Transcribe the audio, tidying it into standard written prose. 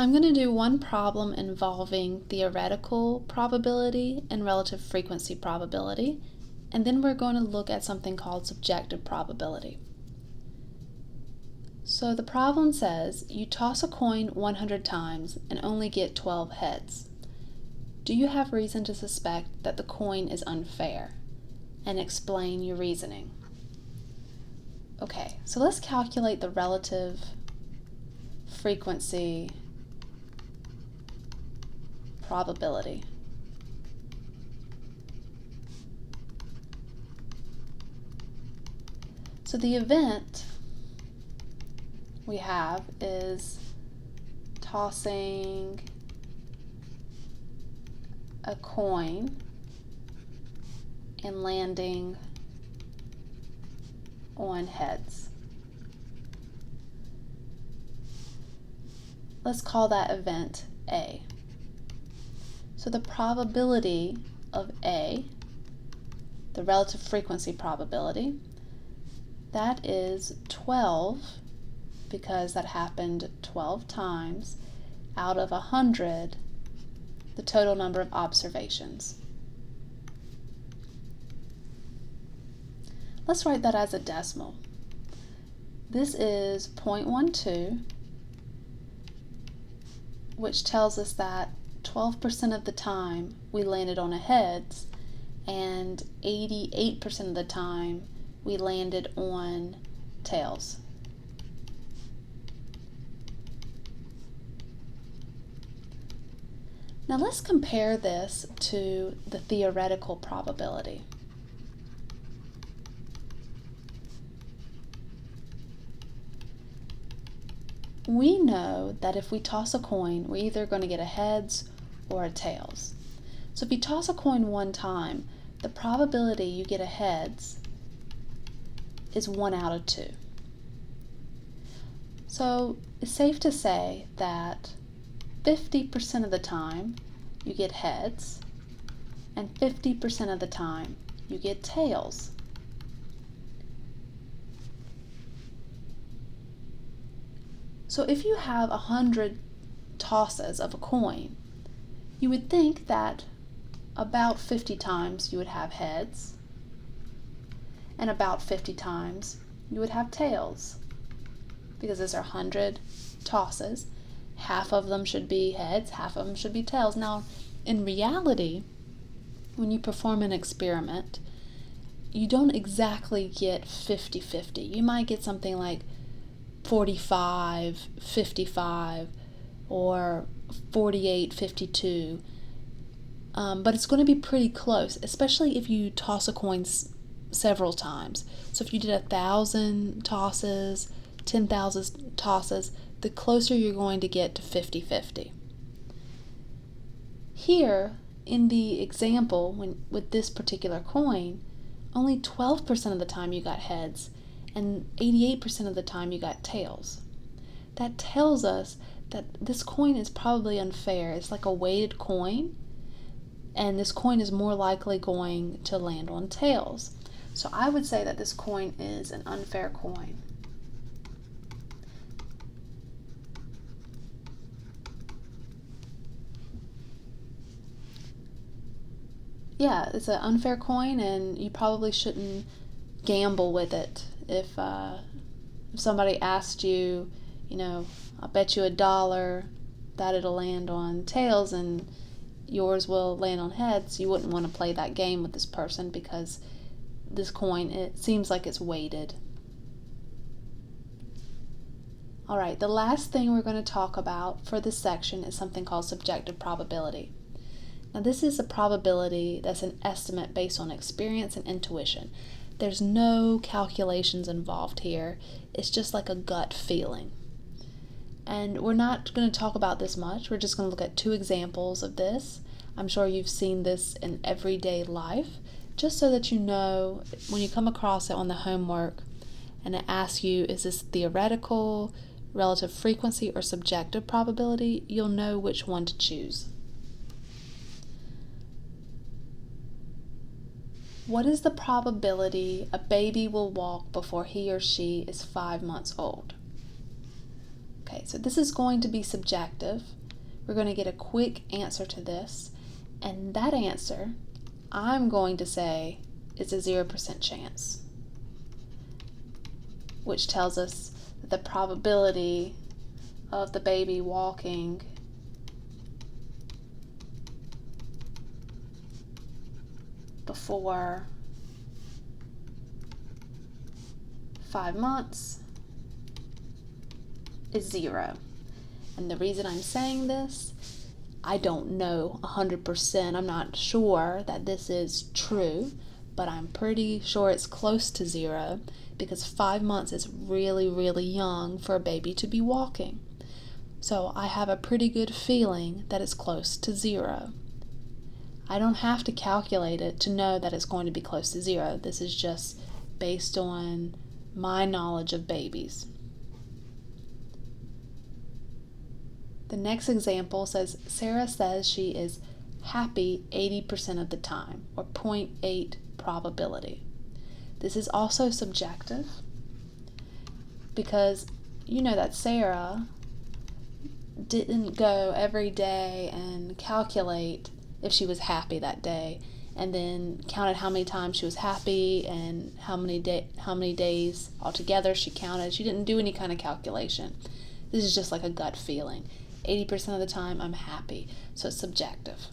I'm going to do one problem involving theoretical probability and relative frequency probability, and then we're going to look at something called subjective probability. So the problem says you toss a coin 100 times and only get 12 heads. Do you have reason to suspect that the coin is unfair? And explain your reasoning. Okay, so let's calculate the relative frequency probability. So the event we have is tossing a coin and landing on heads. Let's call that event A. So the probability of A, the relative frequency probability, that is 12, because that happened 12 times out of 100, the total number of observations. Let's write that as a decimal. This is 0.12, which tells us that 12% of the time we landed on a heads and 88% of the time we landed on tails. Now let's compare this to the theoretical probability. We know that if we toss a coin, we're either going to get a heads or a tails. So if you toss a coin one time, the probability you get a heads is 1 out of 2. So it's safe to say that 50% of the time you get heads and 50% of the time you get tails. So if you have 100 tosses of a coin, you would think that about 50 times you would have heads and about 50 times you would have tails, because those are 100 tosses. Half of them should be heads, half of them should be tails. Now, in reality, when you perform an experiment, you don't exactly get 50-50. You might get something like 45-55 or 48-52, but it's going to be pretty close, especially if you toss a coin several times. So if you did 1,000 tosses, 10,000 tosses, the closer you're going to get to 50-50. Here, in the example, with this particular coin, only 12% of the time you got heads and 88% of the time you got tails. That tells us that this coin is probably unfair. It's like a weighted coin, and this coin is more likely going to land on tails. So I would say that this coin is an unfair coin. Yeah, it's an unfair coin, and you probably shouldn't gamble with it. If somebody asked you, I'll bet you $1 that it'll land on tails and yours will land on heads, you wouldn't want to play that game with this person, because this coin, it seems like it's weighted. Alright, the last thing we're going to talk about for this section is something called subjective probability. Now this is a probability that's an estimate based on experience and intuition. There's no calculations involved here. It's just like a gut feeling. And we're not going to talk about this much. We're just going to look at 2 examples of this. I'm sure you've seen this in everyday life, just so that you know when you come across it on the homework and it asks you, is this theoretical, relative frequency, or subjective probability, you'll know which one to choose. What is the probability a baby will walk before he or she is 5 months old? Okay, so this is going to be subjective. We're going to get a quick answer to this, and that answer, I'm going to say, is a 0% chance, which tells us that the probability of the baby walking before 5 months is 0. And the reason I'm saying this, I don't know 100%. I'm not sure that this is true, but I'm pretty sure it's close to 0 because 5 months is really, really young for a baby to be walking. So I have a pretty good feeling that it's close to 0. I don't have to calculate it to know that it's going to be close to 0. This is just based on my knowledge of babies. The next example says, Sarah says she is happy 80% of the time, or 0.8 probability. This is also subjective because you know that Sarah didn't go every day and calculate if she was happy that day and then counted how many times she was happy and how many days altogether she counted. She didn't do any kind of calculation. This is just like a gut feeling. 80% of the time I'm happy, so it's subjective.